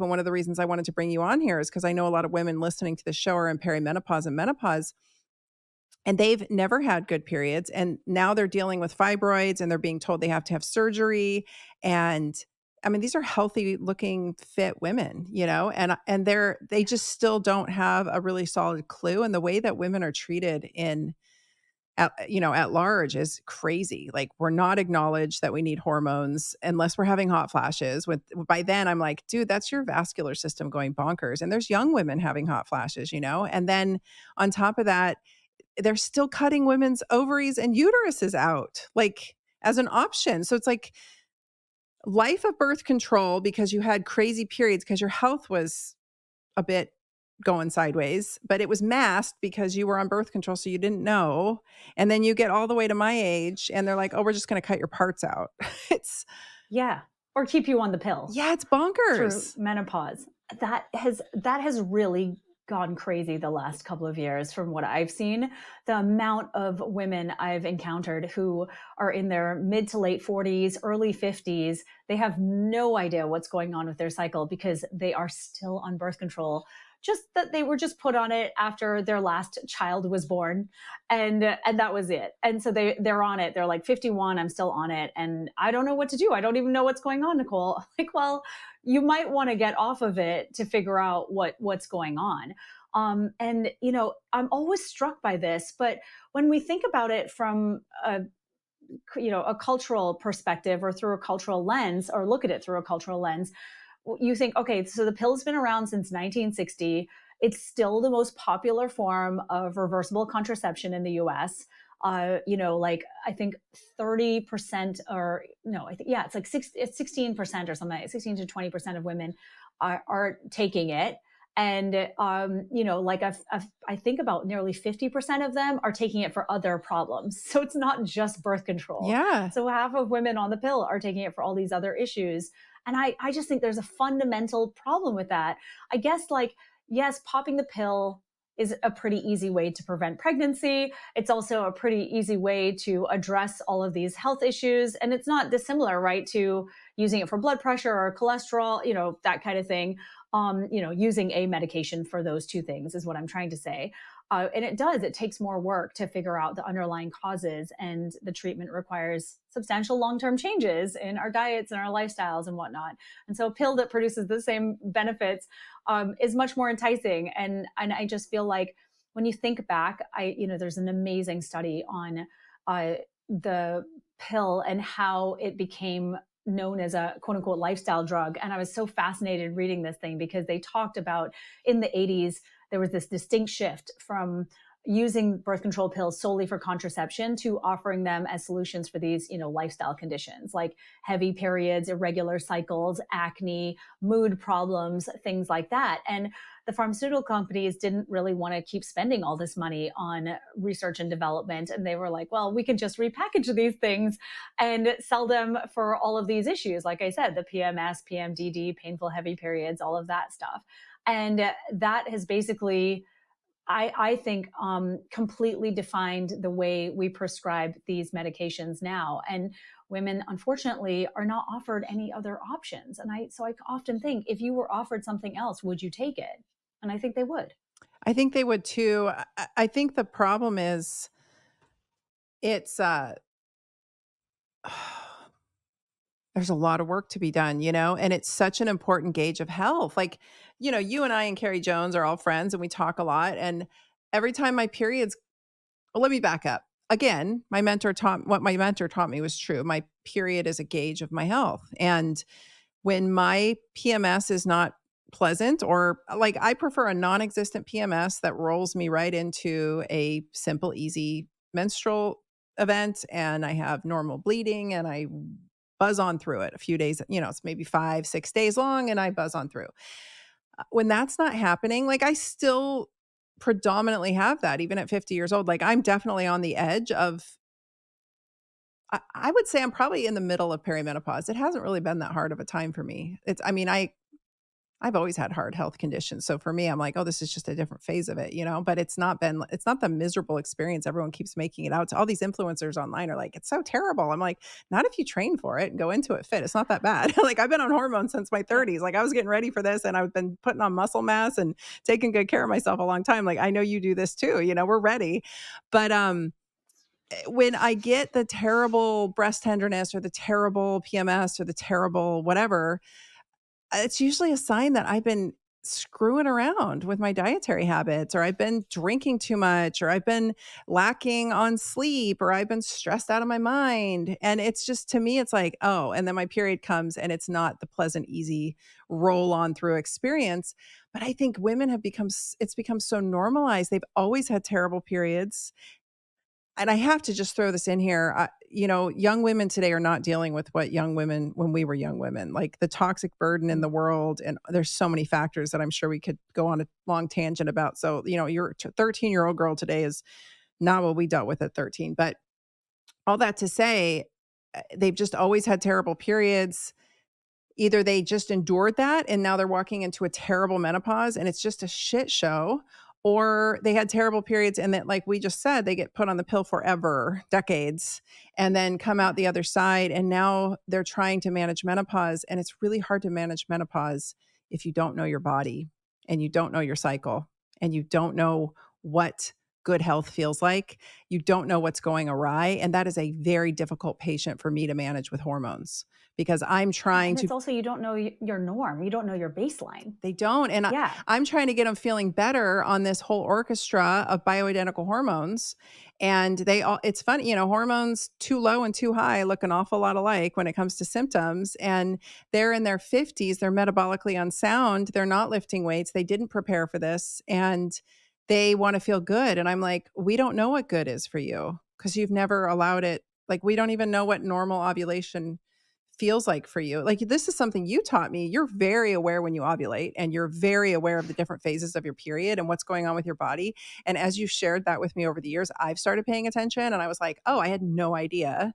And one of the reasons I wanted to bring you on here is because I know a lot of women listening to the show are in perimenopause and menopause, and they've never had good periods. And now they're dealing with fibroids and they're being told they have to have surgery. And I mean, these are healthy looking, fit women, and they just still don't have a really solid clue. And the way that women are treated at large is crazy. Like, we're not acknowledged that we need hormones unless we're having hot flashes. By then I'm like, dude, that's your vascular system going bonkers. And there's young women having hot flashes, and then on top of that, they're still cutting women's ovaries and uteruses out, like, as an option. So it's like life of birth control because you had crazy periods because your health was a bit going sideways, but it was masked because you were on birth control, so you didn't know. And then you get all the way to my age and they're like, oh, we're just going to cut your parts out. It's Yeah. Or keep you on the pill. Yeah, it's bonkers. Through menopause. That has really gone crazy the last couple of years from what I've seen. The amount of women I've encountered who are in their mid to late 40s, early 50s, they have no idea what's going on with their cycle because they are still on birth control. Just that they were just put on it after their last child was born, and that was it. And so they're on it. They're like, 51, I'm still on it, and I don't know what to do. I don't even know what's going on, Nicole. Like, well, you might want to get off of it to figure out what's going on. And I'm always struck by this, but when we think about it from a cultural perspective or through a cultural lens, or look at it through a cultural lens, you think, okay, so the pill's been around since 1960. It's still the most popular form of reversible contraception in the US. Like, I think 30% or no, I think, yeah, it's like 16% or something, 16 to 20% of women are taking it. And, like I think about nearly 50% of them are taking it for other problems. So it's not just birth control. Yeah. So half of women on the pill are taking it for all these other issues. And I just think there's a fundamental problem with that. I guess, like, yes, popping the pill is a pretty easy way to prevent pregnancy. It's also a pretty easy way to address all of these health issues. And it's not dissimilar, right, to using it for blood pressure or cholesterol, that kind of thing. Using a medication for those two things is what I'm trying to say. And it takes more work to figure out the underlying causes, and the treatment requires substantial long-term changes in our diets and our lifestyles and whatnot. And so a pill that produces the same benefits is much more enticing. And I just feel like when you think back, there's an amazing study on the pill and how it became known as a quote unquote lifestyle drug. And I was so fascinated reading this thing because they talked about in the 80s, there was this distinct shift from using birth control pills solely for contraception to offering them as solutions for these, lifestyle conditions like heavy periods, irregular cycles, acne, mood problems, things like that. And the pharmaceutical companies didn't really want to keep spending all this money on research and development. And they were like, well, we can just repackage these things and sell them for all of these issues. Like I said, the PMS, PMDD, painful heavy periods, all of that stuff. And that has basically, I think, completely defined the way we prescribe these medications now. And women, unfortunately, are not offered any other options. And so I often think, if you were offered something else, would you take it? And I think they would. I think they would too. I think the problem is it's there's a lot of work to be done, and it's such an important gauge of health. Like, you and I and Carrie Jones are all friends and we talk a lot. And every time my periods, well, let me back up. Again, what my mentor taught me was true. My period is a gauge of my health. And when my PMS is not pleasant, or like, I prefer a non-existent PMS that rolls me right into a simple, easy menstrual event, and I have normal bleeding and I buzz on through it a few days, it's maybe 5-6 days long and I buzz on through. When that's not happening, like, I still predominantly have that even at 50 years old. Like, I'm definitely on the edge of, I would say I'm probably in the middle of perimenopause. It hasn't really been that hard of a time for me. I've always had hard health conditions. So for me, I'm like, oh, this is just a different phase of it, but it's not the miserable experience everyone keeps making it out to. All these influencers online are like, it's so terrible. I'm like, not if you train for it and go into it fit. It's not that bad. Like I've been on hormones since my Yeah. 30s. Like I was getting ready for this and I've been putting on muscle mass and taking good care of myself a long time. Like I know you do this too, we're ready. But when I get the terrible breast tenderness or the terrible PMS or the terrible whatever, it's usually a sign that I've been screwing around with my dietary habits, or I've been drinking too much, or I've been lacking on sleep, or I've been stressed out of my mind. And it's just, to me, it's like, oh, and then my period comes and it's not the pleasant, easy roll on through experience. But I think women have it's become so normalized. They've always had terrible periods. And I have to just throw this in here. Young women today are not dealing with what young women when we were young women, like the toxic burden in the world. And there's so many factors that I'm sure we could go on a long tangent about. So, your 13-year-old girl today is not what we dealt with at 13. But all that to say, they've just always had terrible periods. Either they just endured that and now they're walking into a terrible menopause and it's just a shit show, or they had terrible periods and that, like we just said, they get put on the pill forever, decades, and then come out the other side. And now they're trying to manage menopause. And it's really hard to manage menopause if you don't know your body and you don't know your cycle and you don't know what good health feels like. You don't know what's going awry. And that is a very difficult patient for me to manage with hormones because I'm Yeah, trying and to. it's also, you don't know your norm. You don't know your baseline. They don't. And Yeah. I'm trying to get them feeling better on this whole orchestra of bioidentical hormones. And it's funny, hormones too low and too high look an awful lot alike when it comes to symptoms. And they're in their 50s, they're metabolically unsound, they're not lifting weights, they didn't prepare for this, and they want to feel good. And I'm like, we don't know what good is for you because you've never allowed it. Like, we don't even know what normal ovulation feels like for you. Like, this is something you taught me. You're very aware when you ovulate and you're very aware of the different phases of your period and what's going on with your body. And as you shared that with me over the years, I've started paying attention and I was like, oh, I had no idea.